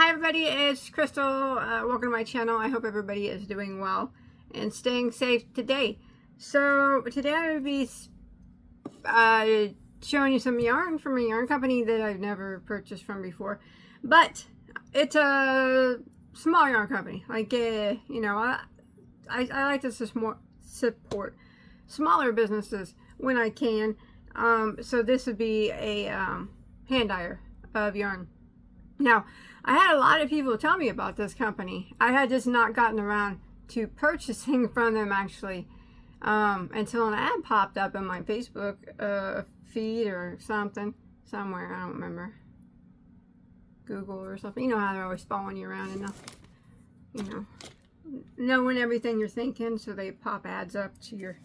Hi everybody, it's Crystal. Welcome to my channel. I hope everybody is doing well and staying safe today. So today I will be showing you some yarn from a yarn company that I've never purchased from before. But it's a small yarn company. Like, you know, I like to support smaller businesses when I can. So this would be a hand dyer of yarn. Now, I had a lot of people tell me about this company. I had just not gotten around to purchasing from them actually until an ad popped up in my Facebook feed or something, somewhere, I don't remember, Google or something. You know how they're always following you around and knowing everything you're thinking, so they pop ads up to your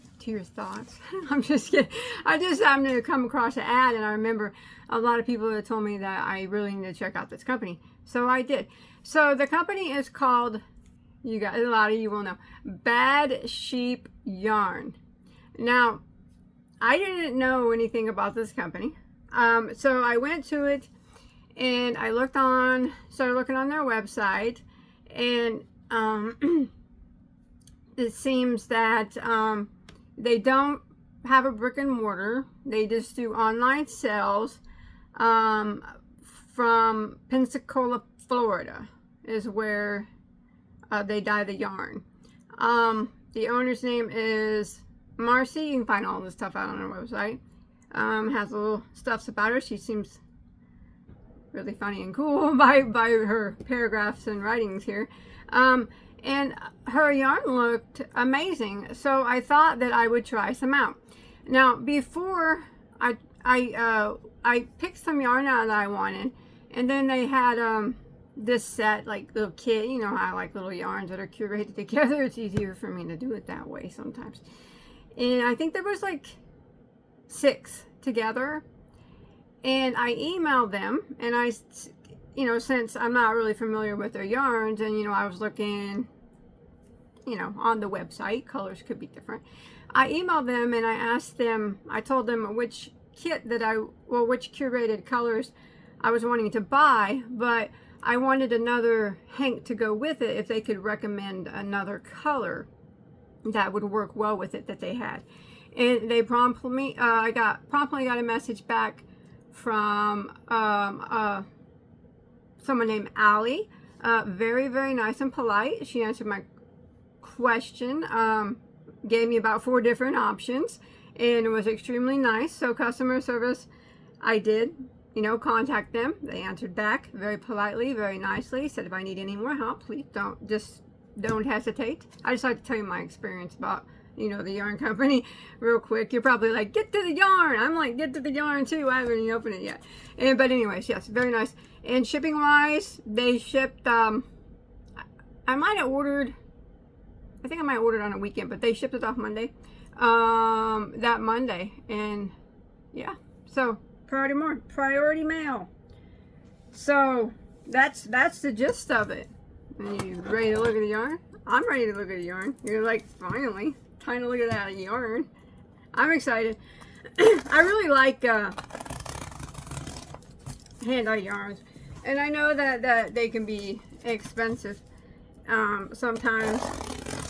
thoughts. I'm just kidding. I just happened to come across an ad, and I remember a lot of people that told me that I really need to check out this company, so I did. So the company is called, you guys, a lot of you will know, Bad Sheep Yarn. Now, I didn't know anything about this company, so I went to it and I started looking on their website, and it seems that they don't have a brick and mortar. They just do online sales from Pensacola, Florida is where they dye the yarn. The owner's name is Marcy. You can find all this stuff out on her website. Has little stuffs about her. She seems really funny and cool by her paragraphs and writings here. And her yarn looked amazing, so I thought that I would try some out. Now, before I picked some yarn out that I wanted, and then they had this set, like little kit. You know how I like little yarns that are curated together. It's easier for me to do it that way sometimes. And I think there was like 6 together, and I emailed them, and I, you know, since I'm not really familiar with their yarns, and, you know, I was looking, you know, on the website, colors could be different. I emailed them and I asked them, I told them which kit that which curated colors I was wanting to buy, but I wanted another hank to go with it, if they could recommend another color that would work well with it that they had. And they promptly got a message back from someone named Allie. Very, very nice and polite. She answered my question, gave me about 4 different options, and it was extremely nice. So customer service, I did, you know, contact them. They answered back very politely, very nicely, said if I need any more help, please don't hesitate. I just like to tell you my experience about, you know, the yarn company real quick. You're probably like, get to the yarn. I'm like, get to the yarn too. I haven't even opened it yet. But anyways, yes, very nice. And shipping wise, they shipped, I might have ordered, I think I might have ordered on a weekend, but they shipped it off Monday, that Monday. And yeah, so priority mail. So that's the gist of it. Are you ready to look at the yarn? I'm ready to look at the yarn. You're like, finally, time to look at that yarn. I'm excited. I really like hand-dyed yarns, and I know that they can be expensive sometimes,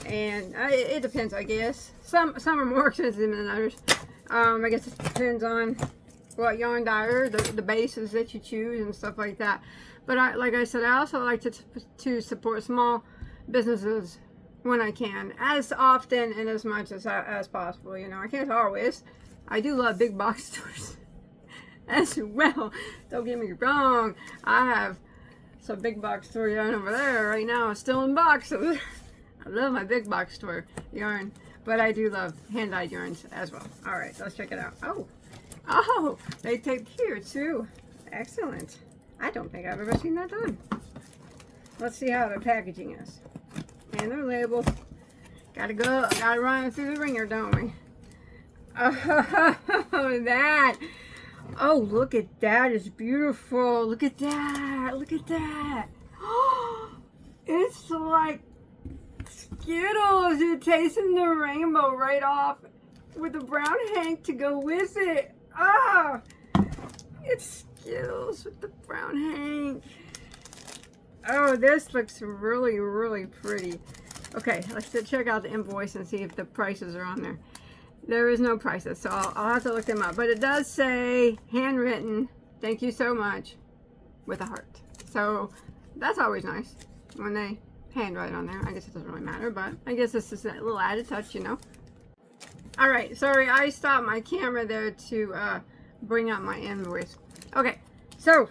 and it depends, I guess. Some are more expensive than others. I guess it depends on what yarn dyer, the bases that you choose and stuff like that. But like I said, I also like to support small businesses when I can, as often and as much as possible. You know, I can't always. I do love big box stores as well. Don't get me wrong. I have some big box store yarn over there right now. It's still in boxes. I love my big box store yarn, but I do love hand-dyed yarns as well. All right, let's check it out. Oh, they taped here too. Excellent. I don't think I've ever seen that done. Let's see how the packaging is. And their label. Gotta run through the ringer, don't we? Oh, that. Oh, look at that. It's beautiful. Look at that. Look at that. It's like Skittles. You're tasting the rainbow right off with a brown hank to go with it. Ah, it's Skittles with the brown hank. Oh, this looks really, really pretty. Okay, let's check out the invoice and see if the prices are on there. There is no prices, so I'll have to look them up. But it does say handwritten, thank you so much, with a heart. So that's always nice when they handwrite on there. I guess it doesn't really matter, but I guess this is a little added touch, you know. All right, sorry, I stopped my camera there to bring up my invoice. Okay, so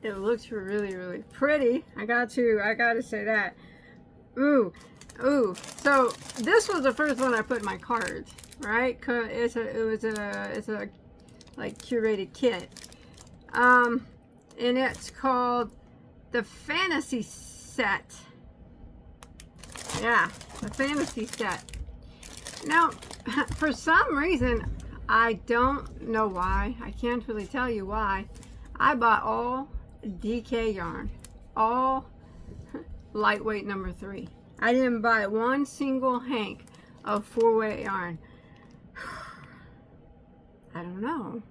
it looks really, really pretty. I got to say that. Ooh. So this was the first one I put in my cards, right? Cause it's a like curated kit. And it's called the Fantasy Set. Yeah, the Fantasy Set. Now, for some reason, I don't know why. I can't really tell you why. I bought all DK yarn, all lightweight number 3. I didn't buy one single hank of 4-weight yarn. I don't know.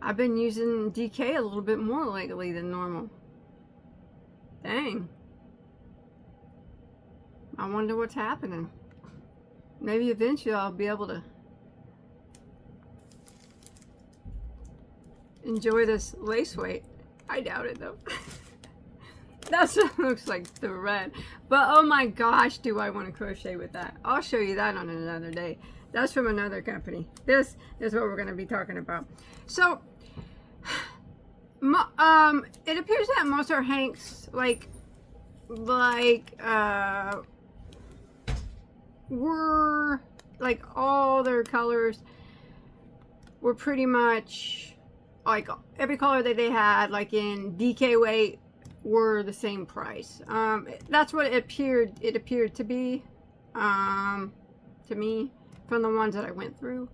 I've been using DK a little bit more lately than normal. Dang. I wonder what's happening. Maybe eventually I'll be able to enjoy this lace weight. I doubt it though. That's what it looks like thread. But oh my gosh, do I want to crochet with that. I'll show you that on another day. That's from another company. This is what we're going to be talking about. So, it appears that most of our hanks, were, like, all their colors were pretty much, like, every color that they had, like in DK weight, were the same price. That's what it appeared to be, to me, from the ones that I went through.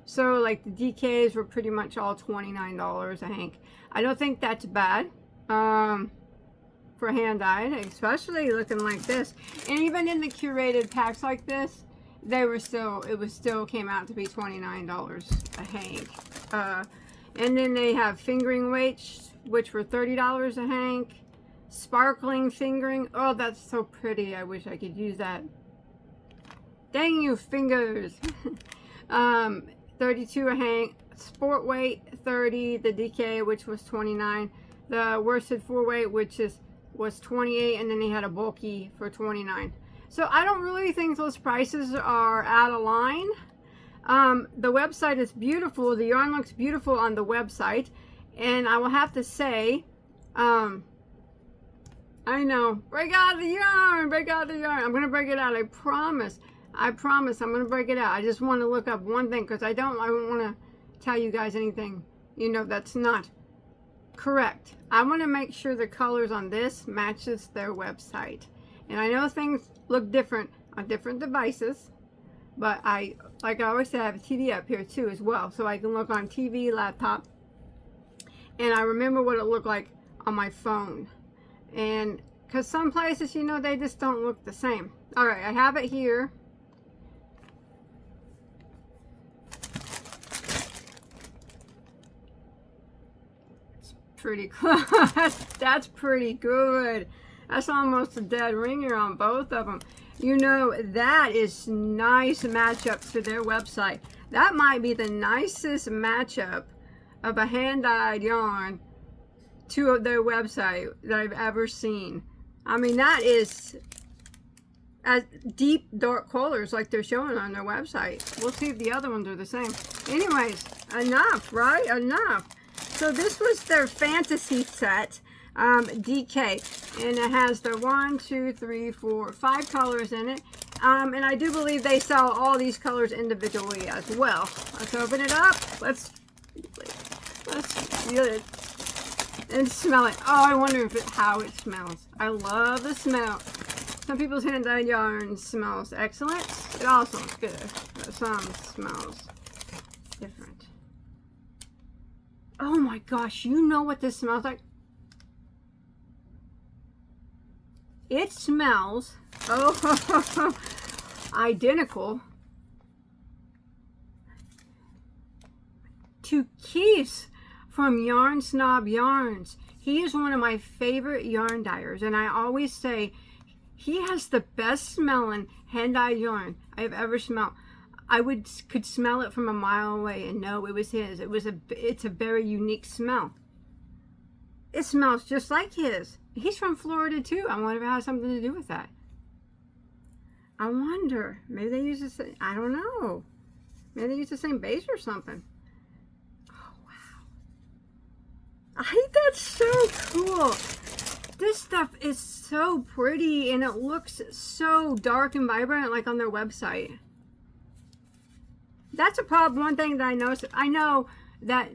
So like the DKs were pretty much all $29 a hank. I don't think that's bad for hand dyed, especially looking like this. And even in the curated packs like this, it still came out to be $29 a hank. And then they have fingering weights, which were $30 a hank. Sparkling fingering. Oh, that's so pretty. I wish I could use that. Dang you fingers. 32 a hank. Sport weight 30. The DK, which was 29. The worsted 4-weight, which was 28, and then they had a bulky for 29. So I don't really think those prices are out of line. The website is beautiful. The yarn looks beautiful on the website. And I will have to say, I know, break out the yarn, break out the yarn. I'm going to break it out, I promise. I promise I'm going to break it out. I just want to look up one thing because I don't want to tell you guys anything, that's not correct. I want to make sure the colors on this matches their website. And I know things look different on different devices, but like I always say, I have a TV up here too as well. So I can look on TV, laptop, and I remember what it looked like on my phone. And because some places, they just don't look the same. All right, I have it here. It's pretty close. That's pretty good. That's almost a dead ringer on both of them. That is nice matchup to their website. That might be the nicest matchup of a hand-dyed yarn to their website that I've ever seen. I mean, that is as deep dark colors like they're showing on their website. We'll see if the other ones are the same. Anyways, enough, right? Enough. So this was their Fantasy Set, DK, and it has the 1, 2, 3, 4, 5 colors in it. And I do believe they sell all these colors individually as well. Let's open it up. Let's feel it and smell it. Oh, I wonder how it smells. I love the smell. Some people's hand-dyed yarn smells excellent. It all smells good, but some smells different. Oh my gosh, you know what this smells like? It smells identical to Keith's from Yarn Snob Yarns. He is one of my favorite yarn dyers, and I always say he has the best smelling hand-dyed yarn I have ever smelled. I could smell it from a mile away and know it was his. It's a very unique smell. It smells just like his. He's from Florida too. I wonder if it has something to do with that. I wonder. Maybe they use the same, I don't know. Maybe they use the same base or something. Oh, wow. I think that's so cool. This stuff is so pretty and it looks so dark and vibrant like on their website. That's a problem. One thing that I noticed, I know that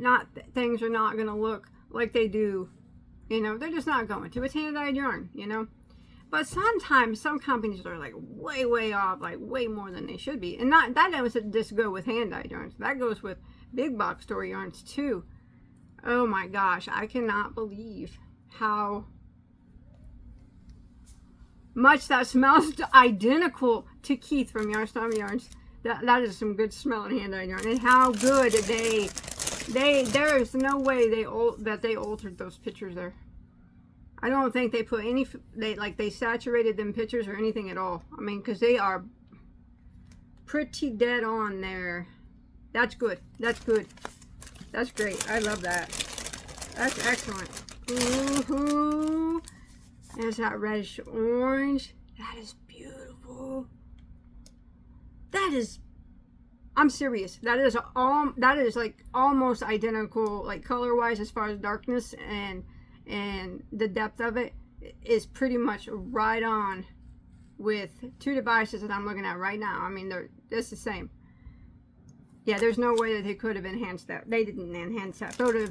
things are not going to look like they do. You know, they're just not going to. It's hand-dyed yarn, you know. But sometimes some companies are like way off, like way more than they should be. And that doesn't just go with hand-dyed yarns. That goes with big box store yarns too. Oh my gosh, I cannot believe how much that smells identical to Keith from Yarnstorm Yarns. That is some good smelling hand-dyed yarn. And how good there is no way they altered those pictures there. I don't think they put any, they saturated them pictures or anything at all. I mean, because they are pretty dead on there. That's good. That's good. That's great. I love that. That's excellent. Ooh, there's that reddish orange. That is beautiful. That is, I'm serious. That is like almost identical, like color wise, as far as darkness and the depth of it is pretty much right on with two devices that I'm looking at right now. I mean, it's the same. Yeah, there's no way that they could have enhanced that. They didn't enhance that photo.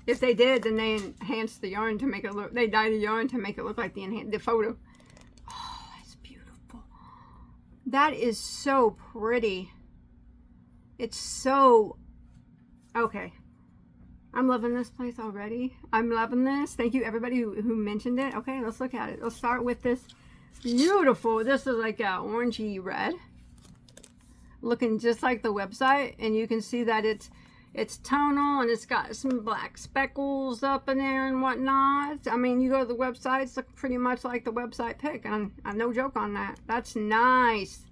If they did, then they enhanced the yarn to make it look. They dyed the yarn to make it look like the photo. Oh, that's beautiful. That is so pretty. It's so okay. I'm loving this place already. I'm loving this. Thank you everybody who mentioned it. Okay, let's look at it. Let's start with this beautiful. This is like a orangey red, looking just like the website, and you can see that it's tonal and it's got some black speckles up in there and whatnot. I mean, you go to the website, it's looking pretty much like the website pic. I'm no joke on that. That's nice.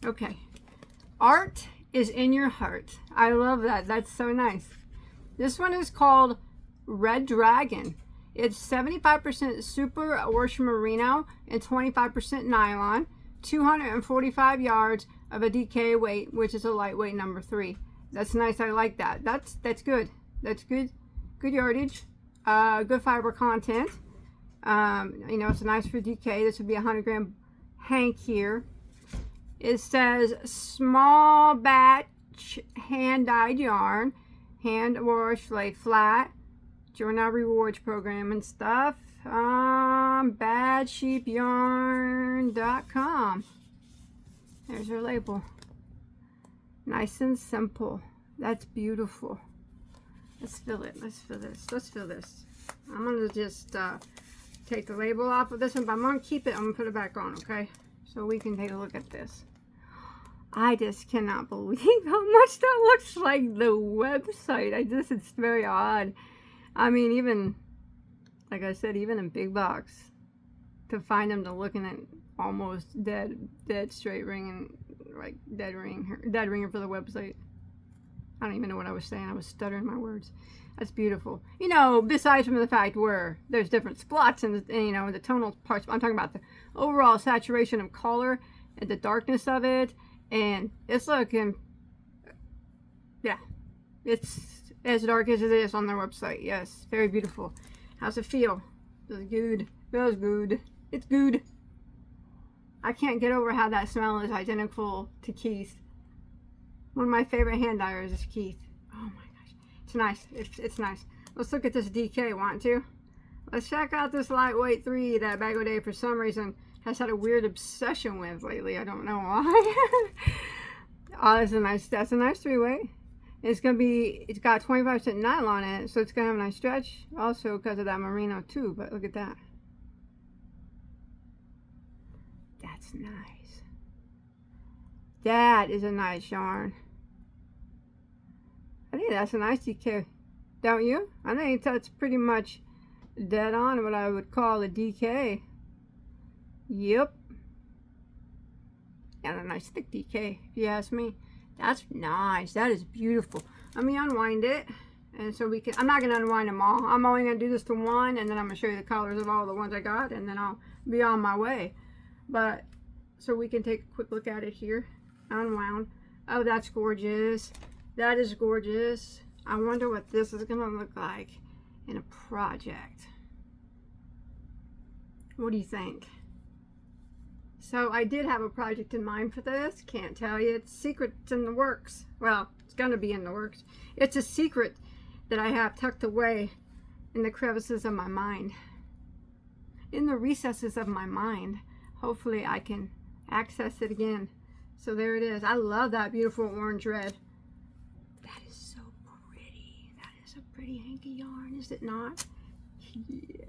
Okay, art is in your heart. I love that. That's so nice. This one is called Red Dragon. It's 75% super wash merino and 25% nylon. 245 yards of a DK weight, which is a lightweight number 3. That's nice. I like that. That's good. That's good. Good yardage. Good fiber content. You know, it's nice for DK. This would be a 100-gram hank here. It says small batch hand-dyed yarn. Hand wash, lay flat. Join our rewards program and stuff. Badsheepyarn.com. There's her label. Nice and simple. That's beautiful. Let's fill it. Let's fill this. Let's fill this. I'm going to just take the label off of this one, but I'm going to keep it. I'm going to put it back on, okay? So we can take a look at this. I just cannot believe how much that looks like the website. It's very odd. I mean, even, like I said, even in big box, to find them to looking at almost dead straight ring and like dead ringer for the website. I don't even know what I was saying. I was stuttering my words. That's beautiful. You know, besides from the fact where there's different spots and you know, the tonal parts, I'm talking about the overall saturation of color and the darkness of it. And it's looking, yeah, it's as dark as it is on their website. Yes, very beautiful. How's it feel? Feels good. Feels good. It's good. I can't get over how that smell is identical to Keith. One of my favorite hand dyers is Keith. Oh my gosh. It's nice. It's nice. Let's look at this DK. Want to? Let's check out this lightweight 3 that Bagoday for some reason has had a weird obsession with lately. I don't know why. Oh, that's a nice 3-weight. It's got 25% nylon in it, so it's gonna have a nice stretch. Also because of that merino too, but look at that. That's nice. That is a nice yarn. I think that's a nice DK. Don't you? I think that's pretty much dead on what I would call a DK. Yep. And a nice thick DK, if you ask me. That's nice. That is beautiful. Let me unwind it. And so we can, I'm not going to unwind them all. I'm only going to do this to one, and then I'm going to show you the colors of all the ones I got, and then I'll be on my way. But, so we can take a quick look at it here. Unwound. Oh, that's gorgeous. That is gorgeous. I wonder what this is going to look like in a project. What do you think? So I did have a project in mind for this. Can't tell you. It's secret. It's in the works. Well, it's going to be in the works. It's a secret that I have tucked away in the crevices of my mind. In the recesses of my mind. Hopefully I can access it again. So there it is. I love that beautiful orange red. That is so pretty. That is a pretty hanky yarn, is it not? Yeah,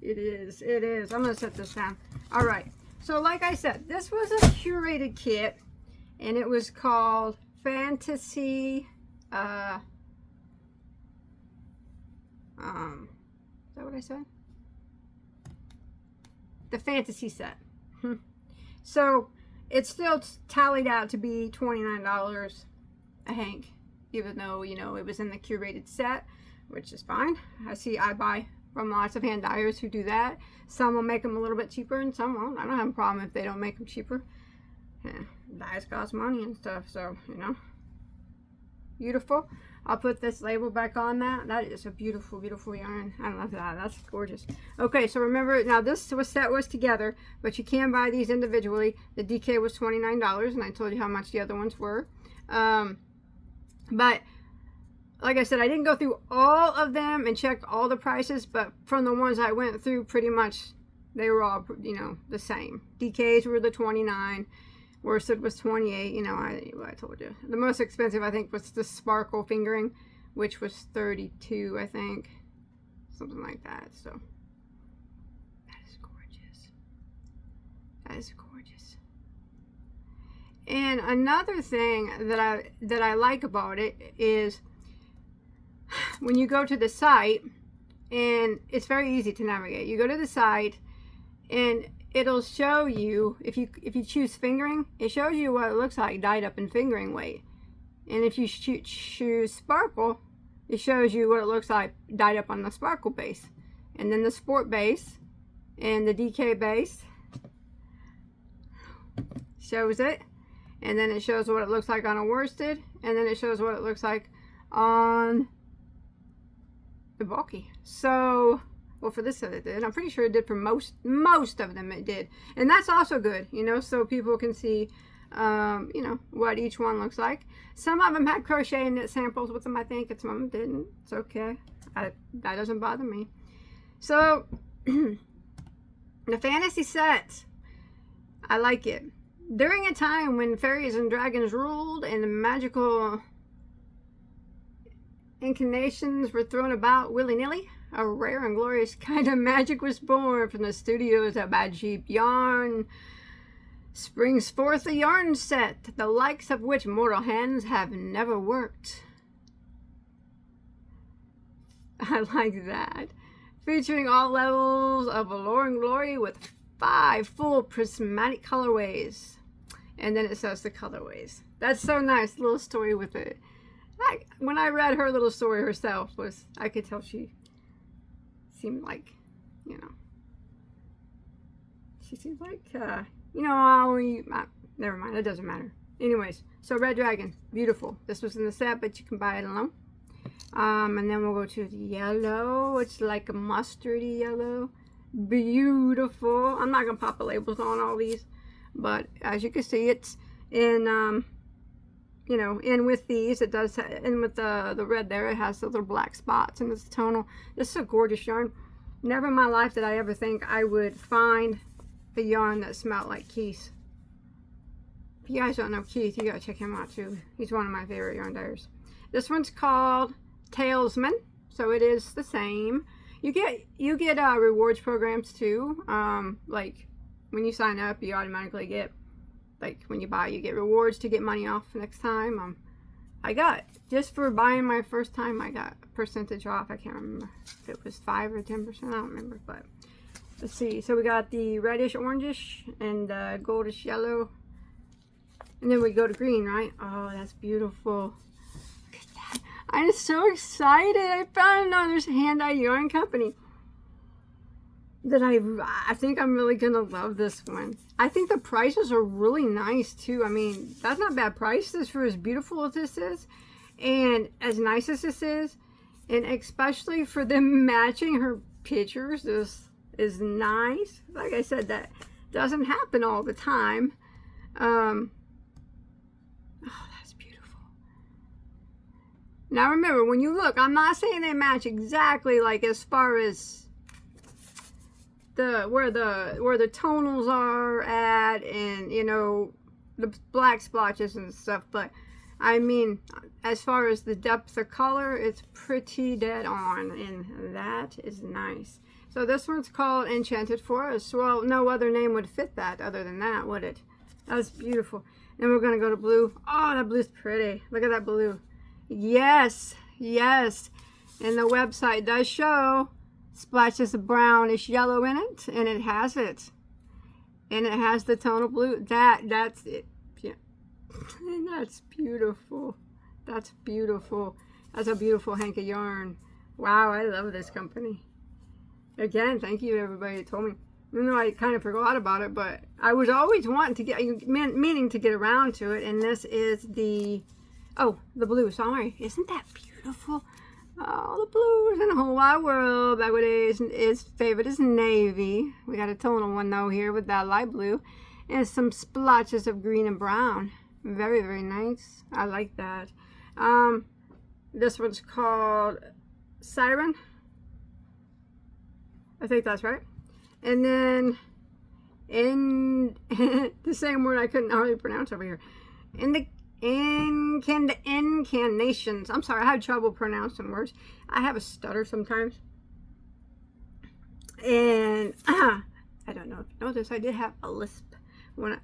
it is. It is. I'm going to set this down. All right. So like I said, this was a curated kit, and it was called Fantasy, is that what I said? The Fantasy set. So it's still tallied out to be $29 a hank, even though, you know, it was in the curated set, which is fine. I buy from lots of hand dyers who do that. Some will make them a little bit cheaper and some won't. I don't have a problem if they don't make them cheaper. Yeah, dyes cost money and stuff, so, you know. Beautiful. I'll put this label back on that. That is a beautiful, beautiful yarn. I love that. That's gorgeous. Okay, so remember, now this set was together, but you can buy these individually. The DK was $29, and I told you how much the other ones were. But like I said, I didn't go through all of them and check all the prices, but from the ones I went through, pretty much they were all, you know, the same. DKs were the 29. Worsted was 28. You know, I told you. The most expensive, I think, was the sparkle fingering, which was 32, I think. Something like that. So, that is gorgeous. That is gorgeous. And another thing that I like about it is when you go to the site, and it's very easy to navigate. You go to the site, and it'll show you, if you choose fingering, it shows you what it looks like dyed up in fingering weight. And if you choose sparkle, it shows you what it looks like dyed up on the sparkle base. And then the sport base and the DK base shows it. And then it shows what it looks like on a worsted. And then it shows what it looks like on the bulky. So, well, for this set it did. I'm pretty sure it did for most of them it did. And that's also good, you know, so people can see, you know, what each one looks like. Some of them had crochet and knit samples with them, I think, and some of them didn't. It's okay. That doesn't bother me. So, the fantasy set, I like it. During a time when fairies and dragons ruled and the magical inclinations were thrown about willy-nilly, a rare and glorious kind of magic was born from the studios of Bad Sheep Yarn. Springs forth a yarn set, the likes of which mortal hands have never worked. I like that. Featuring all levels of allure and glory with 5 full prismatic colorways. And then it says the colorways. That's so nice. Little story with it. When I read her little story herself, I could tell she seemed like, you know, she seems like, you know, never mind, it doesn't matter. Anyways, so Red Dragon, beautiful. This was in the set, but you can buy it alone. And then we'll go to the yellow. It's like a mustardy yellow. Beautiful. I'm not going to pop the labels on all these, but as you can see, it's in, you know, in with these, it does, and with the red there, it has the little black spots, and it's tonal. This is a gorgeous yarn. Never in my life did I ever think I would find a yarn that smelled like Keith. If you guys don't know Keith, you gotta check him out too. He's one of my favorite yarn dyers. This one's called Talesman, so it is the same. You get rewards programs too. Like when you sign up, you automatically get, like when you buy, you get rewards to get money off next time. I got, just for buying my first time, I got a percentage off. I can't remember if it was 5 or 10%. I don't remember, but let's see. So we got the reddish orangish and goldish yellow. And then we go to green, right? Oh, that's beautiful. Look at that. I'm so excited. I found another hand-dyed yarn company that I think I'm really gonna love this one. I think the prices are really nice too. I mean, that's not bad prices for as beautiful as this is and as nice as this is, and especially for them matching her pictures. This is nice. Like I said, that doesn't happen all the time. Oh, that's beautiful. Now remember, when you look, I'm not saying they match exactly, like as far as where the tonals are at, and you know, the black splotches and stuff, but I mean, as far as the depth of color, it's pretty dead on, and that is nice. So this one's called Enchanted Forest. Well, no other name would fit that other than that, would it? That's beautiful. And we're gonna go to blue. Oh, that blue's pretty. Look at that blue. Yes, yes. And the website does show splashes of brownish yellow in it, and it has it. And it has the tonal blue. That's it. Yeah. And that's beautiful. That's beautiful. That's a beautiful hank of yarn. Wow, I love this company. Again, thank you to everybody that told me. Even though I kind of forgot about it, but I was always wanting to get, meaning to get around to it. And this is the, oh, the blue. Sorry, isn't that beautiful? Oh, the blues in the whole wide world. Bagoday is favorite is navy. We got a tonal one though here with that light blue, and some splotches of green and brown. Very, very nice. I like that. This one's called Siren. I think that's right. And then in the same word I couldn't hardly pronounce over here. Incantations. I'm sorry, I have trouble pronouncing words. I have a stutter sometimes. And I don't know if you know this, I did have a lisp.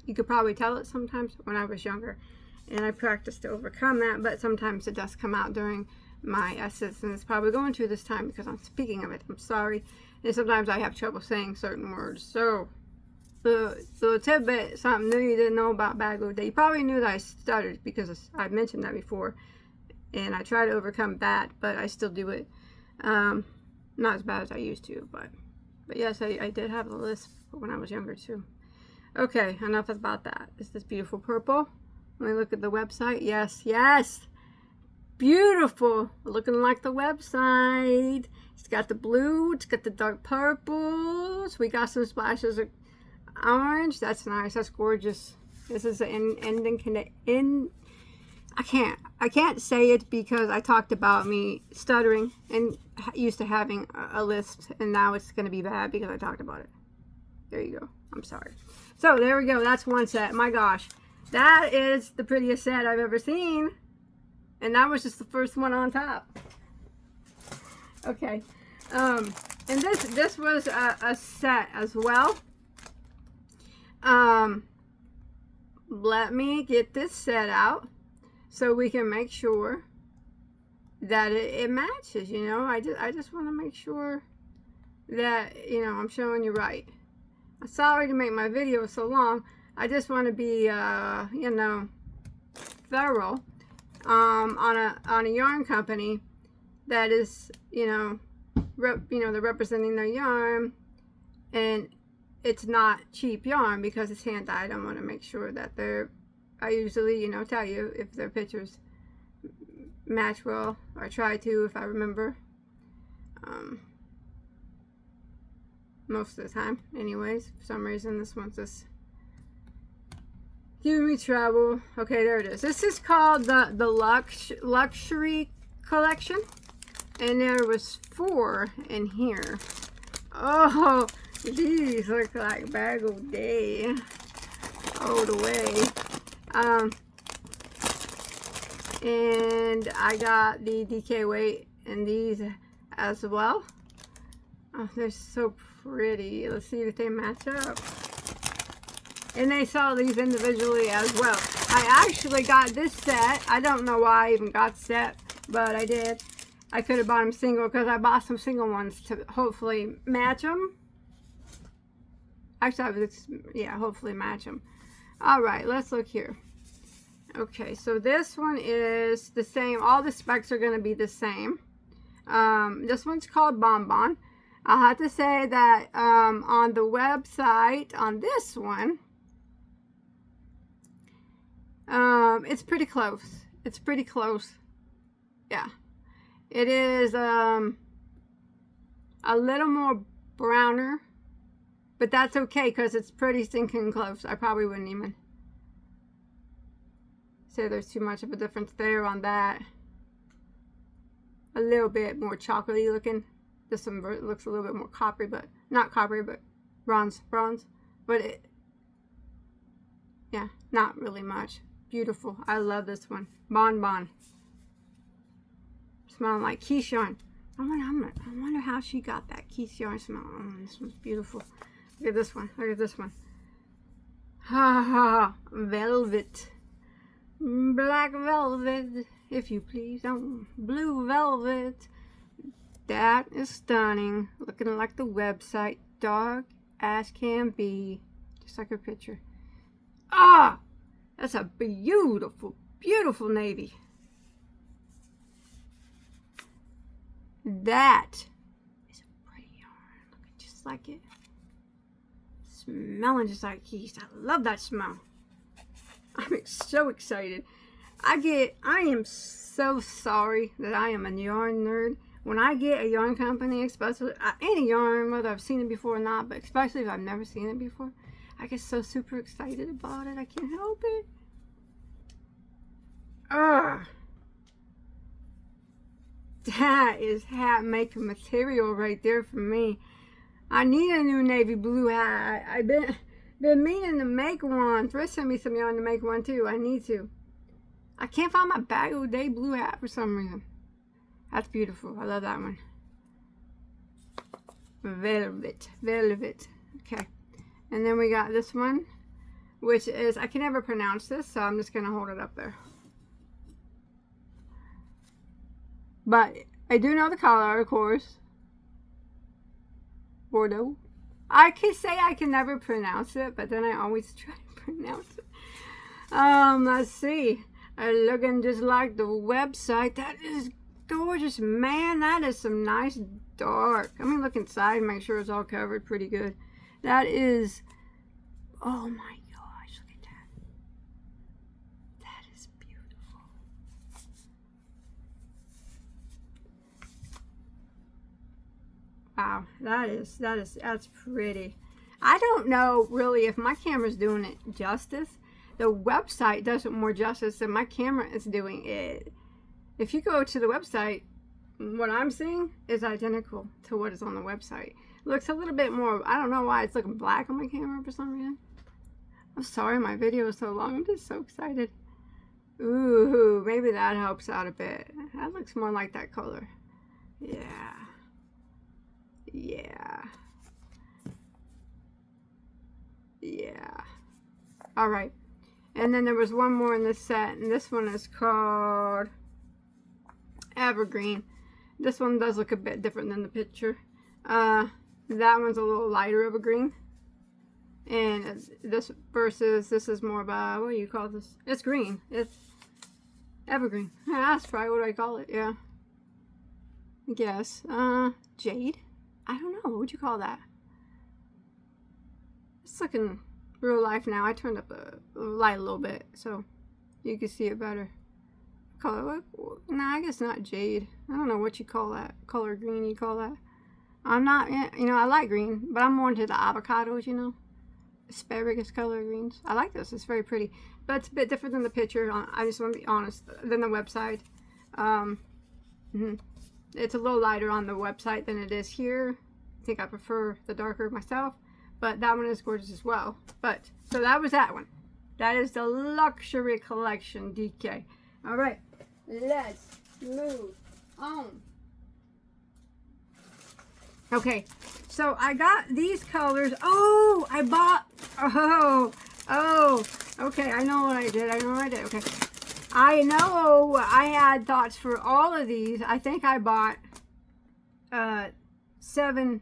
You could probably tell it sometimes when I was younger. And I practiced to overcome that, but sometimes it does come out during my essays, and it's probably going to this time because I'm speaking of it. I'm sorry. And sometimes I have trouble saying certain words. So the tidbit, something new you didn't know about Bagoday. You probably knew that I stuttered because I mentioned that before, and I try to overcome that, but I still do it. Not as bad as I used to, but yes, I did have a lisp when I was younger too. Okay, enough about that. It's this beautiful purple. Let me look at the website. Yes, yes, beautiful, looking like the website. It's got the blue, it's got the dark purples. We got some splashes of orange. That's nice. That's gorgeous. This is an ending. I can't say it because I talked about me stuttering and used to having a lisp, and now it's going to be bad because I talked about it. There you go. I'm sorry. So there we go. That's one set. My gosh, that is the prettiest set I've ever seen, and that was just the first one on top. Okay, and this was a set as well. Let me get this set out so we can make sure that it matches. You know, I just want to make sure that, you know, I'm showing you right. I'm sorry to make my video so long. I just want to be you know, thorough on a yarn company that is, you know, they're representing their yarn, and it's not cheap yarn because it's hand dyed. I want to make sure that I usually, you know, tell you if their pictures match well, or try to if I remember. Most of the time, anyways. For some reason, this one's just giving me trouble. Okay, there it is. This is called the luxury collection, and there was 4 in here. Oh, these look like Bagoday all the way. And I got the DK weight in these as well. Oh, they're so pretty. Let's see if they match up. And they saw these individually as well. I actually got this set. I don't know why I even got set, but I did. I could have bought them single because I bought some single ones to hopefully match them. Actually, I was, yeah, hopefully match them. All right, let's look here. Okay, so this one is the same. All the specs are going to be the same. This one's called Bonbon. I'll have to say that on the website, on this one, it's pretty close. It's pretty close. Yeah. It is a little more browner, but that's okay because it's pretty stinking close. I probably wouldn't even say there's too much of a difference there on that. A little bit more chocolatey looking. This one looks a little bit more coppery, but not coppery, but bronze. But it, yeah, not really much. Beautiful. I love this one. Bonbon. Smelling like quiche yarn. I wonder how she got that quiche yarn smell. Oh, this one's beautiful. Look at this one. Look at this one. Ha ha. Velvet. Black velvet, if you please. Oh, blue velvet. That is stunning. Looking like the website. Dark as can be. Just like her picture. Ah! That's a beautiful, beautiful navy. That is a pretty yarn. Looking just like it. Smelling just like quiche. I love that smell. I'm so excited. I am so sorry that I am a yarn nerd. When I get a yarn company, especially any yarn, whether I've seen it before or not, but especially if I've never seen it before, I get so super excited about it. I can't help it. That is hat making material right there for me. I need a new navy blue hat. I've been meaning to make one. Thrift sent me some yarn to make one too. I need to. I can't find my Bagoday blue hat for some reason. That's beautiful. I love that one. Velvet. Velvet. Okay. And then we got this one, which is, I can never pronounce this, so I'm just going to hold it up there. But I do know the color, of course. Bordeaux. I can say I can never pronounce it, but then I always try to pronounce it. Let's see. Looking just like the website. That is gorgeous, man. That is some nice dark. Let me look inside and make sure it's all covered pretty good. That is, oh my gosh, look at that. That is beautiful. Wow, that's pretty. I don't know really if my camera's doing it justice. The website does it more justice than my camera is doing it. If you go to the website, what I'm seeing is identical to what is on the website. Looks a little bit more, I don't know why it's looking black on my camera for some reason. I'm sorry my video is so long. I'm just so excited. Ooh, maybe that helps out a bit. That looks more like that color. Yeah. Yeah. Yeah. Alright. And then there was one more in this set, and this one is called Evergreen. This one does look a bit different than the picture. That one's a little lighter of a green. And this versus, this is more of a, what do you call this? It's green. It's evergreen. Yeah, that's probably what I call it, yeah. I guess. Jade? I don't know. What would you call that? It's looking real life now. I turned up the light a little bit so you can see it better. Color, nah, I guess not jade. I don't know what you call that. Color green, you call that. I'm not, you know, I like green, but I'm more into the avocados, you know. Asparagus color greens. I like this. It's very pretty. But it's a bit different than the picture. I just want to be honest. Than the website. It's a little lighter on the website than it is here. I think I prefer the darker myself. But that one is gorgeous as well. But, so that was that one. That is the Luxury Collection DK. Alright. Let's move on. Okay, so I got these colors. Oh, I bought, Okay, I know what I did. I know what I did. Okay. I know I had thoughts for all of these. I think I bought 6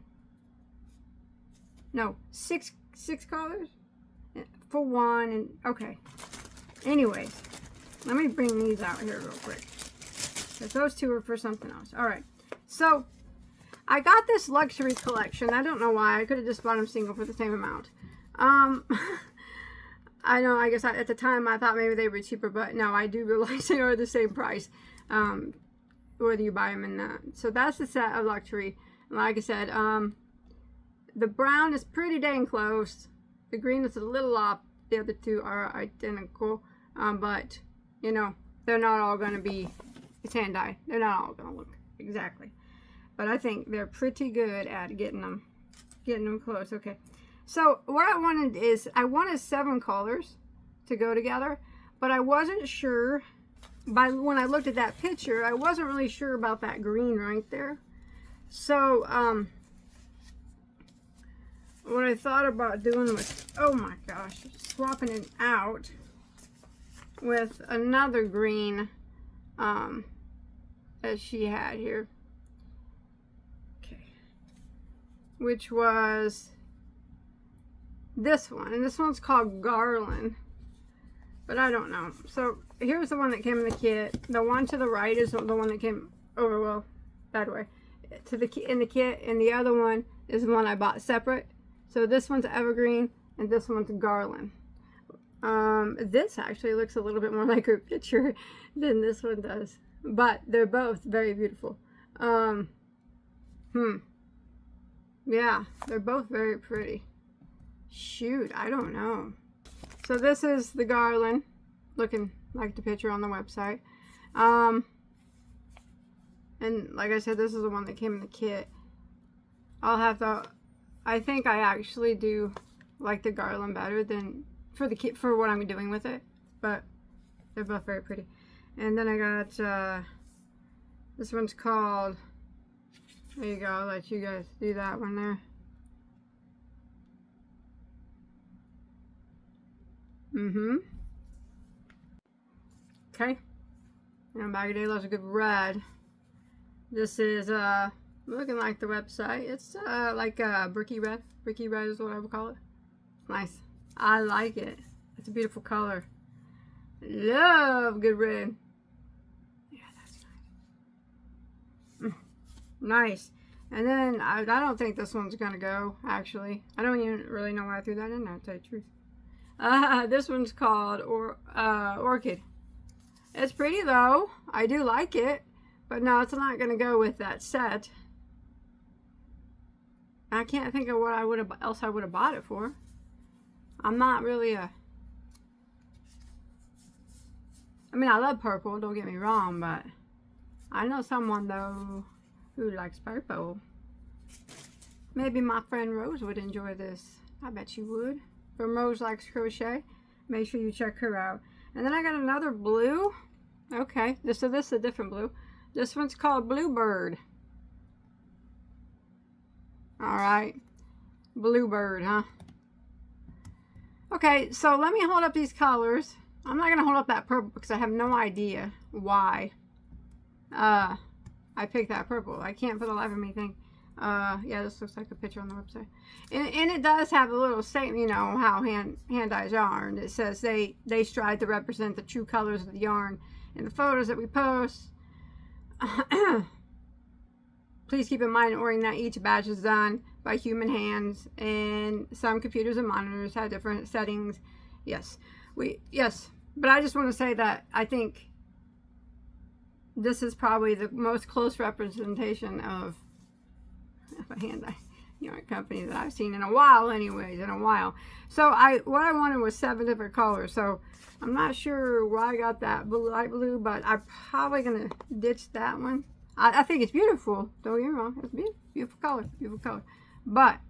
colors for one. And okay. Anyways, let me bring these out here real quick, because those two are for something else. All right. So I got this luxury collection. I don't know why. I could have just bought them single for the same amount. I know, I guess at the time I thought maybe they were cheaper, but no, I do realize they are the same price, whether you buy them in that. So that's the set of luxury. Like I said, the brown is pretty dang close. The green is a little off. The other two are identical, but you know, they're not all going to be, it's hand dye. They're not all going to look exactly. But I think they're pretty good at getting them close. Okay. So what I wanted is, I wanted 7 colors to go together, but I wasn't sure, when I looked at that picture, I wasn't really sure about that green right there. So, what I thought about doing was, oh my gosh, swapping it out with another green, as she had here. Okay. Which was this one, and this one's called Garland, but I don't know. So here's the one that came in the kit. The one to the right is the one that came over, well, that way in the kit, and the other one is the one I bought separate. So this one's evergreen and this one's Garland. This actually looks a little bit more like her picture than this one does, but they're both very beautiful. Yeah, they're both very pretty. Shoot, I don't know. So this is the Garland, looking like the picture on the website. And like I said, this is the one that came in the kit. I'll have to, I think I actually do like the Garland better than for the kit, for what I'm doing with it, but they're both very pretty. And then I got this one's called, there you go, I'll let you guys do that one there. Okay. And Bagoday loves a good red. This is looking like the website. It's like a bricky red. Bricky red is what I would call it. Nice. I like it. It's a beautiful color. Love good red. Yeah, that's nice. Nice. And then I don't think this one's gonna go, actually. I don't even really know why I threw that in there, to tell you the truth. This one's called Orchid. It's pretty though. I do like it, but no, it's not gonna go with that set. I can't think of what I would have else I would have bought it for. I'm not really a. I mean, I love purple. Don't get me wrong, but I know someone though who likes purple. Maybe my friend Rose would enjoy this. I bet she would. From Rose Likes Crochet. Make sure you check her out. And then I got another blue. Okay, this is a different blue. This one's called Bluebird. Alright. Bluebird, huh? Okay, so let me hold up these colors. I'm not going to hold up that purple because I have no idea why I picked that purple. I can't for the life of me think. Yeah, this looks like a picture on the website. And it does have a little statement, you know, how hand dyes yarn. It says they strive to represent the true colors of the yarn in the photos that we post. Please keep in mind, ordering that each batch is done by human hands, and some computers and monitors have different settings. Yes, but I just want to say that I think this is probably the most close representation of a hand dye yarn company that I've seen in a while, anyways, So what I wanted was 7 different colors. So I'm not sure why I got that light blue, but I'm probably gonna ditch that one. I think it's beautiful. Don't get me wrong, it's beautiful color. But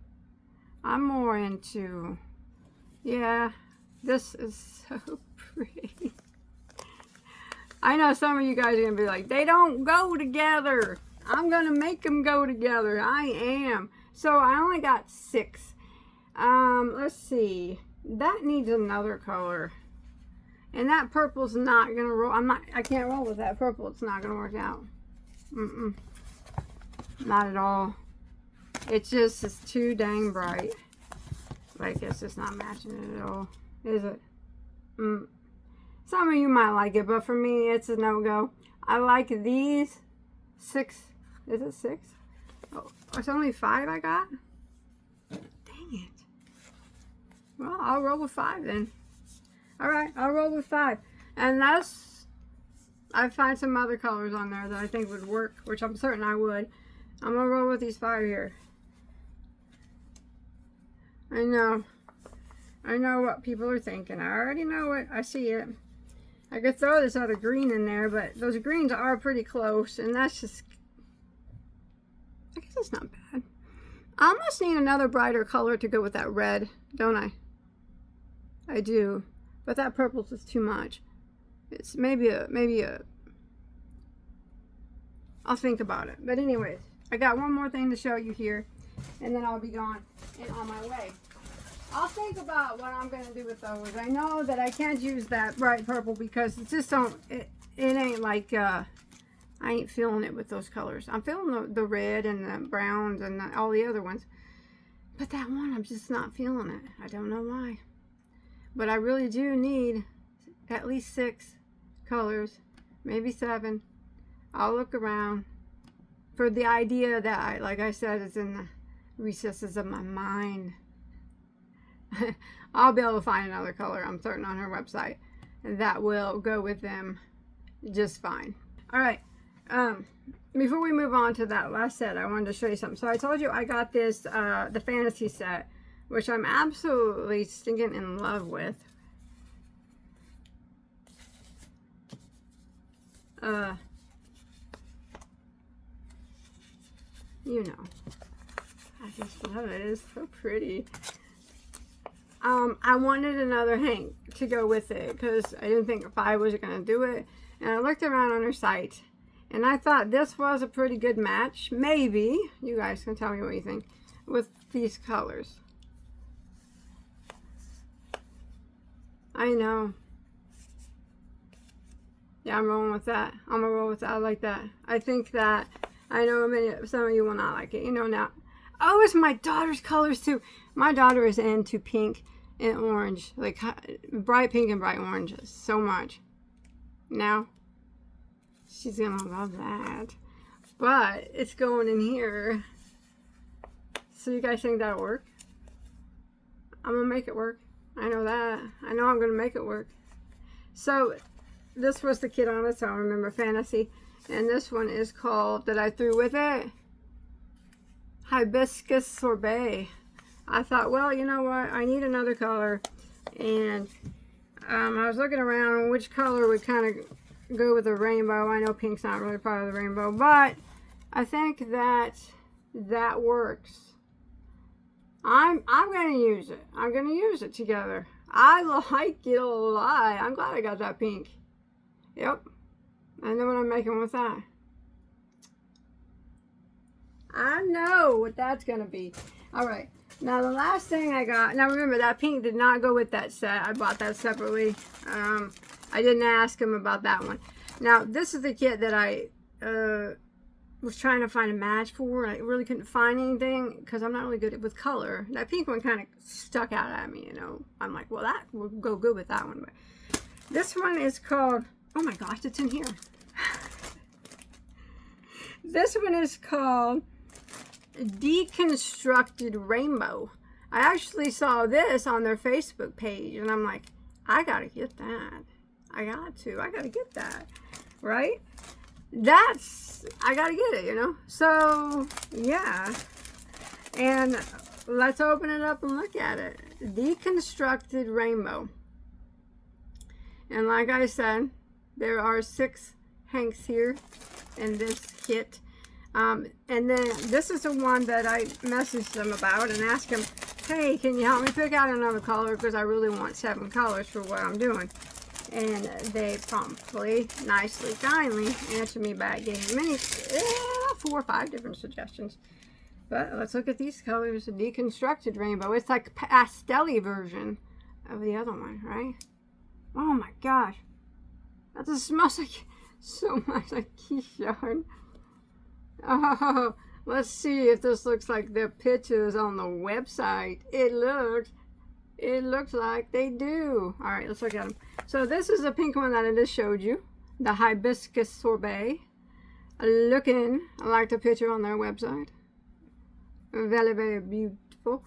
I'm more into, yeah, this is so pretty. I know some of you guys are gonna be like, they don't go together. I'm gonna make them go together. I am. So I only got 6. Let's see. That needs another color. And that purple's not gonna roll. I can't roll with that purple. It's not gonna work out. Not at all. It's just, it's too dang bright. Like, it's just not matching it at all. Is it? Some of you might like it, but for me, it's a no-go. I like these 6. Is it 6? Oh, it's only 5 I got? Dang it. Well, I'll roll with 5 then. Alright, I'll roll with 5. Unless I find some other colors on there that I think would work, which I'm certain I would. I'm going to roll with these 5 here. I know what people are thinking. I already know it. I see it. I could throw this other green in there, but those greens are pretty close, and that's just, I guess it's not bad. I almost need another brighter color to go with that red, don't I? I do. But that purple's just too much. It's maybe a, I'll think about it. But anyways, I got one more thing to show you here, and then I'll be gone and on my way. I'll think about what I'm going to do with those. I know that I can't use that bright purple because it just don't, it ain't like, I ain't feeling it with those colors. I'm feeling the red and the browns and all the other ones. But that one, I'm just not feeling it. I don't know why. But I really do need at least 6 colors, maybe 7. I'll look around for the idea that, like I said, is in the recesses of my mind. I'll be able to find another color, I'm certain, on her website that will go with them just fine. Alright, before we move on to that last set, I wanted to show you something. So I told you I got this, the fantasy set, which I'm absolutely stinking in love with. You know, I just love it. It's so pretty. I wanted another hank to go with it because I didn't think 5 was going to do it. And I looked around on her site and I thought this was a pretty good match. Maybe, you guys can tell me what you think, with these colors. I know. Yeah, I'm rolling with that. I'm gonna roll with that. I like that. I think that, I know some of you will not like it. You know now. Oh, it's my daughter's colors too. My daughter is into pink and orange, like bright pink and bright orange, so much. Now, she's gonna love that. But it's going in here. So you guys think that'll work? I'm gonna make it work. I know that. I know I'm gonna make it work. So this was the kit on its own, remember, Fantasy. And this one is called, that I threw with it, Hibiscus Sorbet. I thought, well, you know what, I need another color. And I was looking around which color would kind of go with the rainbow. I know pink's not really part of the rainbow, but I think that that works. I'm going to use it. I'm going to use it together. I like it a lot. I'm glad I got that pink. Yep. I know what I'm making with that. I know what that's going to be. Alright. Now the last thing I got. Now remember, that pink did not go with that set. I bought that separately. I didn't ask him about that one. Now this is the kit that I was trying to find a match for. I really couldn't find anything because I'm not really good with color. That pink one kind of stuck out at me, you know. I'm like, well, that will go good with that one. But this one is called, oh my gosh, it's in here. This one is called Deconstructed Rainbow. I actually saw this on their Facebook page and I'm like, I gotta get that. I gotta get that, right? I gotta get it, you know. So yeah, and let's open it up and look at it. Deconstructed Rainbow. And like I said, there are 6 hanks here in this kit. And then this is the one that I messaged them about and asked them, hey, can you help me pick out another color, because I really want 7 colors for what I'm doing. And they promptly, nicely, kindly answered me back, gave me 4 or 5 different suggestions. But let's look at these colors. A Deconstructed Rainbow. It's like a pastel-y version of the other one, right? Oh my gosh. That just smells like so much like quiche yarn. Oh, let's see if this looks like their pictures on the website. It looks like they do. All right, let's look at them. So this is the pink one that I just showed you, the hibiscus sorbet. Looking like the picture on their website. Very, very beautiful.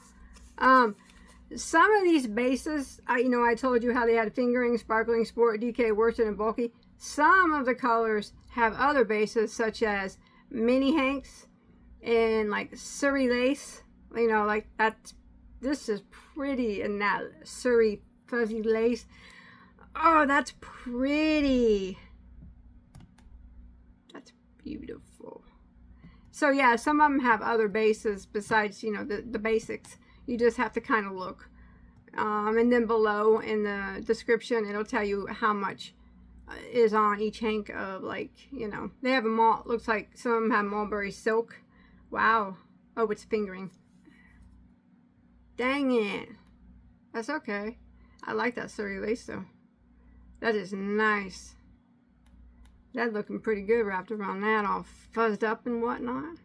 Some of these bases, I told you how they had fingering, sparkling, sport, DK, worsted, and bulky. Some of the colors have other bases, such as mini hanks and like Surrey lace. Like that. This is pretty, and that Surrey fuzzy lace. Oh, that's pretty. That's beautiful. So yeah, some of them have other bases besides, the basics. You just have to kind of look. And then below in the description, it'll tell you how much is on each hank of, like, they have a looks like some of them have mulberry silk. Wow. Oh, it's fingering. Dang it. That's okay. I like that Surrey lace though. That is nice. That looking pretty good wrapped around that, all fuzzed up and whatnot.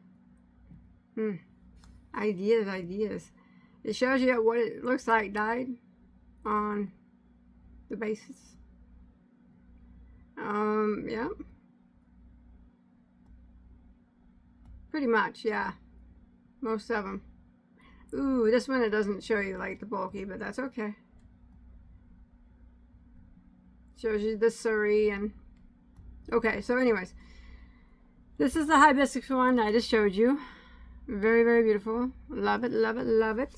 Ideas. It shows you what it looks like dyed on the bases. Yeah. Pretty much, yeah. Most of them. Ooh, this one it doesn't show you like the bulky, but that's okay. Shows you the Surrey and... Okay, so anyways. This is the hibiscus one I just showed you. Very, very beautiful. Love it, love it, love it.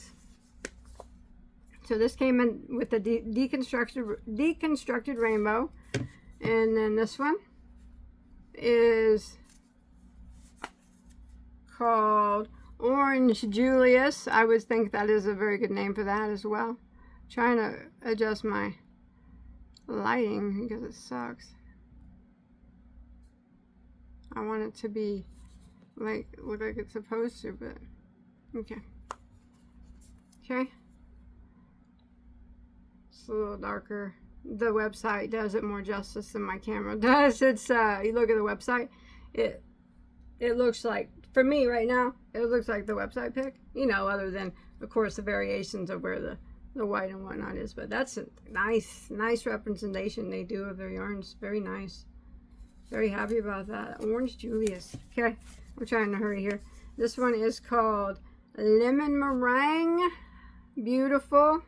So this came in with the deconstructed rainbow. And then this one is called Orange Julius. I would think that is a very good name for that as well. Trying to adjust my lighting because it sucks. I want it to be like look like it's supposed to, but okay. It's a little darker. The website does it more justice than my camera does. It's you look at the website, it looks like, for me right now, it looks like the website pic, other than of course the variations of where the white and whatnot is, but that's a nice representation they do of their yarns. Very nice. Very happy about that. Orange Julius. Okay, I'm trying to hurry here. This one is called Lemon Meringue. Beautiful.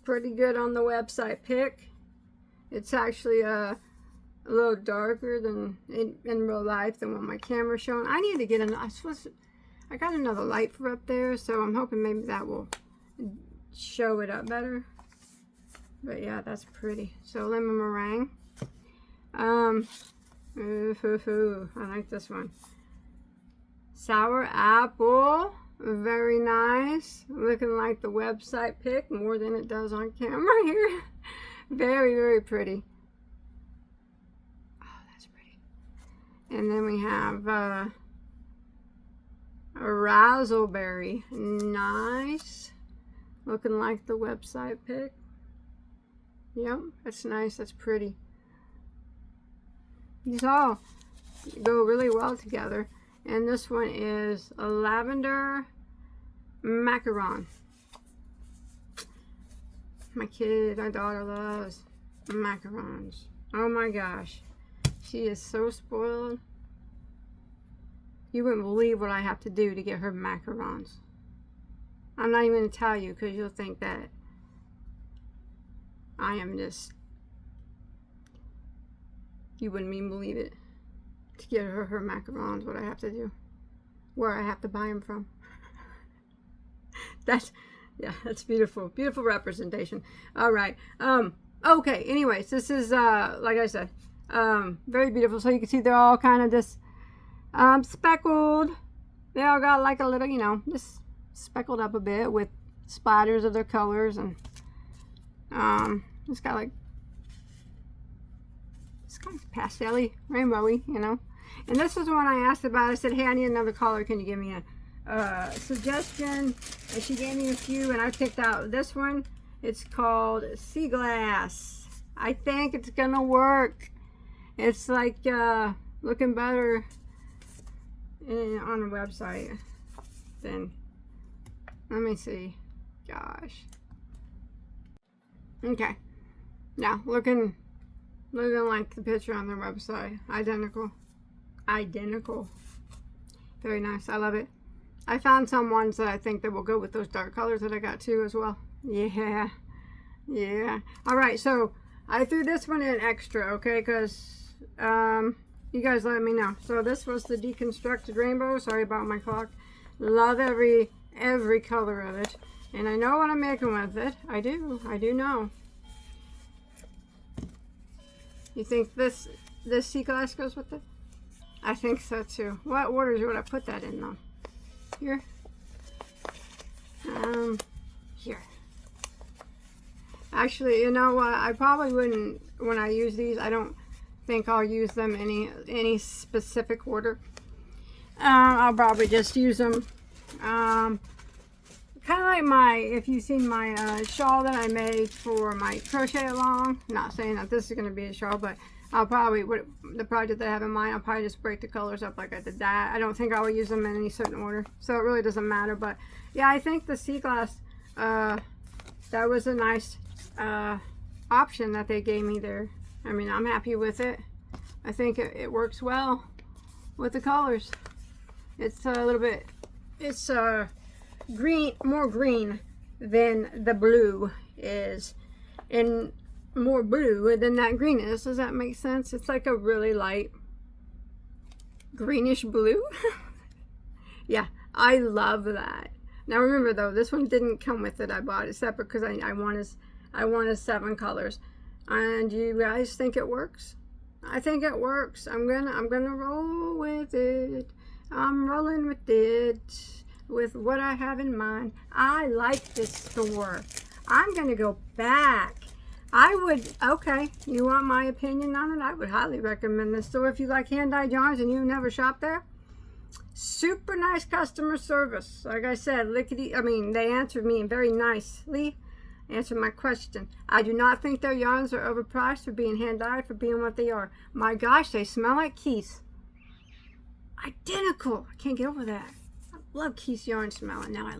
Pretty good on the website pic. It's actually a little darker than in real life than what my camera's showing. I need to get I got another light for up there, so I'm hoping maybe that will show it up better. But yeah, that's pretty. So Lemon Meringue. I like this one. Sour Apple. Very nice. Looking like the website pic more than it does on camera here. Very, very pretty. Oh, that's pretty. And then we have a razzleberry. Nice. Looking like the website pic. Yep, that's nice. That's pretty. These all go really well together. And this one is a lavender macaron. My daughter loves macarons. Oh my gosh. She is so spoiled. You wouldn't believe what I have to do to get her macarons. I'm not even going to tell you because you'll think that I am just... You wouldn't even believe it. To get her macarons, what I have to do. Where I have to buy them from. That's beautiful. Beautiful representation. Alright. Okay, anyways, this is, like I said, very beautiful. So you can see they're all kind of just speckled. They all got like a little, just speckled up a bit with splatters of their colors. And it's got like, it's kind of pastel-y, rainbowy, And this is one I asked about. I said, hey, I need another color. Can you give me a suggestion? And she gave me a few, and I picked out this one. It's called Sea Glass. I think it's gonna work. It's like looking better on the website than, let me see. Gosh. Okay. Yeah, looking like the picture on their website. Identical. Very nice. I love it. I found some ones that I think that will go with those dark colors that I got too as well. Yeah. All right, so I threw this one in extra, okay, because you guys let me know. So this was the Deconstructed Rainbow. Sorry about my clock. Love every color of it, and I know what I'm making with it. I do know. You think this sea glass goes with it? I think so too. What orders would I put that in though? Here. Here. Actually, you know what? I probably wouldn't, when I use these, I don't think I'll use them any specific order. I'll probably just use them. Kind of like if you've seen my shawl that I made for my crochet along. Not saying that this is going to be a shawl, but I'll probably, the project that I have in mind, I'll probably just break the colors up like I did that. I don't think I will use them in any certain order, so it really doesn't matter. But yeah, I think the sea glass, that was a nice option that they gave me there. I mean, I'm happy with it. I think it works well with the colors. It's a little bit, it's green, more green than the blue is, and more blue than that green is. Does that make sense? It's like a really light greenish blue. Yeah, I love that. Now remember though, this one didn't come with it. I bought it separate because I wanted 7 colors. And you guys think it works? I think it works. I'm gonna roll with it. I'm rolling with it, with what I have in mind. I like this store. I'm gonna go back. I would, okay, you want my opinion on it? I would highly recommend this store if you like hand-dyed yarns and you've never shopped there. Super nice customer service. Like I said, they answered me very nicely. Answered my question. I do not think their yarns are overpriced for being hand-dyed, for being what they are. My gosh, they smell like Keith's. Identical. I can't get over that. I love Keith's yarn smell, and now I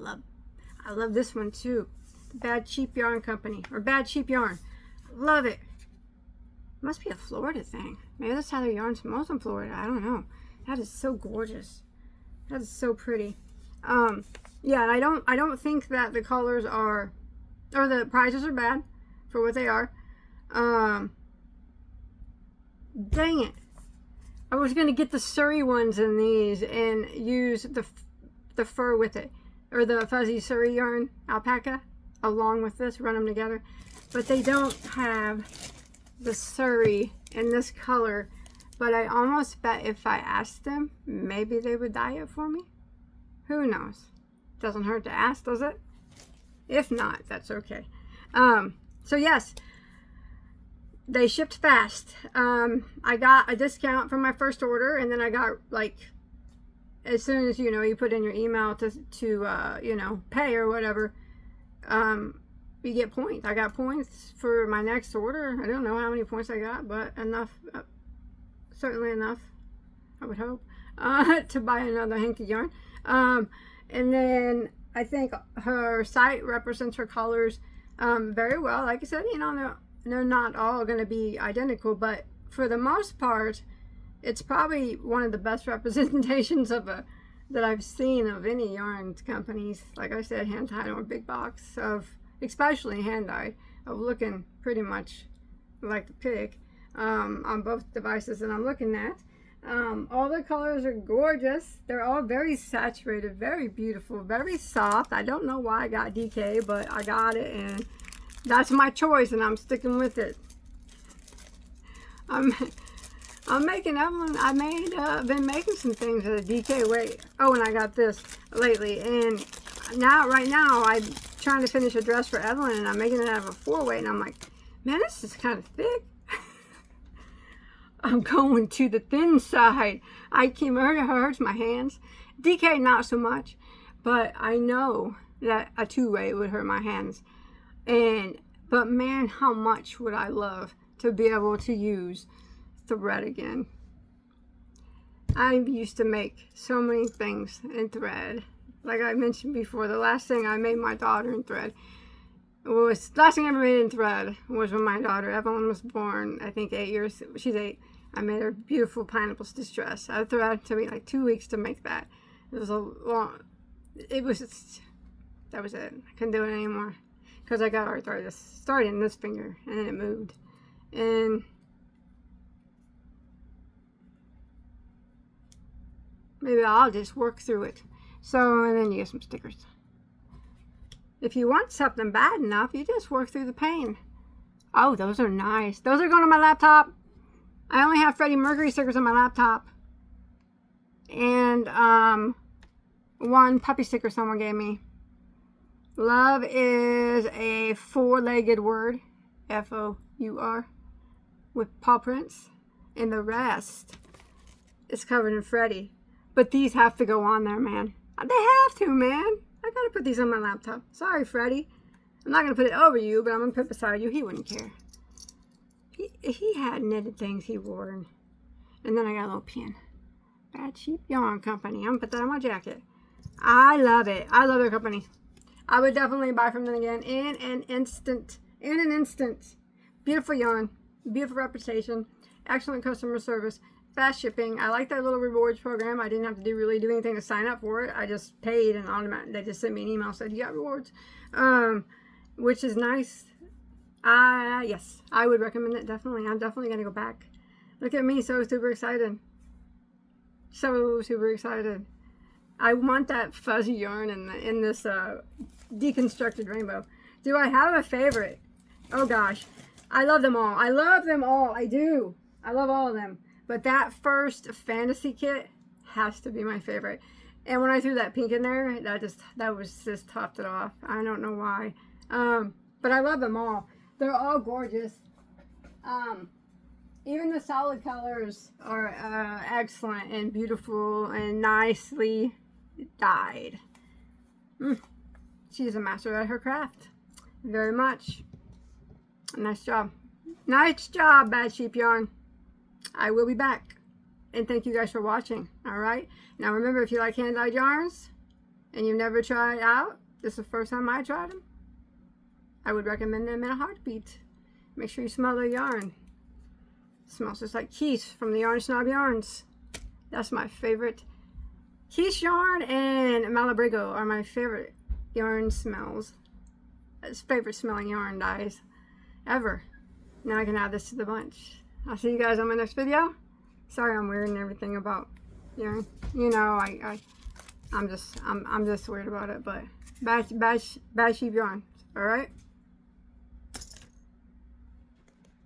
love this one too. The Bad Cheap Yarn Company, or Bad Cheap Yarn. I love it. Must be a Florida thing. Maybe that's how their yarn smells in Florida. I don't know. That is so gorgeous. That is so pretty. Yeah, and I don't think that the colors are, or the prices are bad for what they are. Dang it. I was going to get the Surrey ones in these and use the fur with it, or the fuzzy Surrey yarn, alpaca, along with this, run them together. But they don't have the Surrey in this color. But I almost bet if I asked them, maybe they would dye it for me. Who knows? Doesn't hurt to ask, does it? If not, that's okay. So yes, they shipped fast. I got a discount from my first order, and then I got, like, as soon as, you put in your email to pay or whatever, you get points. I got points for my next order. I don't know how many points I got, but enough, certainly enough, I would hope, to buy another hanky yarn. And then I think her site represents her colors very well. Like I said, they're not all going to be identical, but for the most part, it's probably one of the best representations of that I've seen of any yarn companies. Like I said, hand dyed or big box of, especially hand dyed, of looking pretty much like the pic on both devices that I'm looking at. All the colors are gorgeous. They're all very saturated, very beautiful, very soft. I don't know why I got DK, but I got it, and that's my choice, and I'm sticking with it. I'm making Evelyn. Been making some things at a DK weight. Oh, and I got this lately, and right now I'm trying to finish a dress for Evelyn, and I'm making it out of a 4-weight, and I'm like, man, this is kind of thick. I'm going to the thin side. It hurts my hands. DK not so much, but I know that a 2-weight would hurt my hands. But man, how much would I love to be able to use thread again. I used to make so many things in thread. Like I mentioned before, the last thing I made my daughter in thread was, last thing I ever made in thread was when my daughter Evelyn was born. I think 8 years, she's 8. I made her beautiful pineapple stitch dress out of thread. It took me like 2 weeks to make that. It was a long, that was it. I couldn't do it anymore because I got arthritis. Started in this finger and then it moved. And maybe I'll just work through it. So, and then you get some stickers. If you want something bad enough, you just work through the pain. Oh, those are nice. Those are going on my laptop. I only have Freddie Mercury stickers on my laptop. And one puppy sticker someone gave me. Love is a 4-legged word. F-O-U-R. With paw prints. And the rest is covered in Freddie. But these have to go on there, man. They have to, man. I gotta put these on my laptop. Sorry, Freddie. I'm not gonna put it over you, but I'm gonna put it beside you. He wouldn't care. He had knitted things he wore. And then I got a little pin. Bad Sheep Yarn Company. I'm gonna put that on my jacket. I love it. I love their company. I would definitely buy from them again in an instant. In an instant. Beautiful yarn. Beautiful reputation. Excellent customer service. Fast shipping. I like their little rewards program. I didn't have to do anything to sign up for it. I just paid and automatically they just sent me an email said you got rewards, which is nice. Yes, I would recommend it definitely. I'm definitely gonna go back. Look at me, so super excited. So super excited. I want that fuzzy yarn in this deconstructed rainbow. Do I have a favorite? Oh gosh, I love them all. I love them all. I do. I love all of them. But that first fantasy kit has to be my favorite. And when I threw that pink in there, that was just topped it off. I don't know why. But I love them all. They're all gorgeous. Even the solid colors are excellent and beautiful and nicely dyed. She's a master at her craft. Very much. Nice job. Nice job, Bad Sheep Yarn. I will be back. And thank you guys for watching. Alright? Now remember, if you like hand-dyed yarns and you've never tried out, this is the first time I tried them, I would recommend them in a heartbeat. Make sure you smell their yarn. It smells just like Keith from the Yarn Snob Yarns. That's my favorite. Keith yarn and Malabrigo are my favorite yarn smells. It's favorite smelling yarn dyes ever. Now I can add this to the bunch. I'll see you guys on my next video. Sorry I'm weird and everything about yarn. You know, I'm just weird about it, but bad sheep yarn. Alright?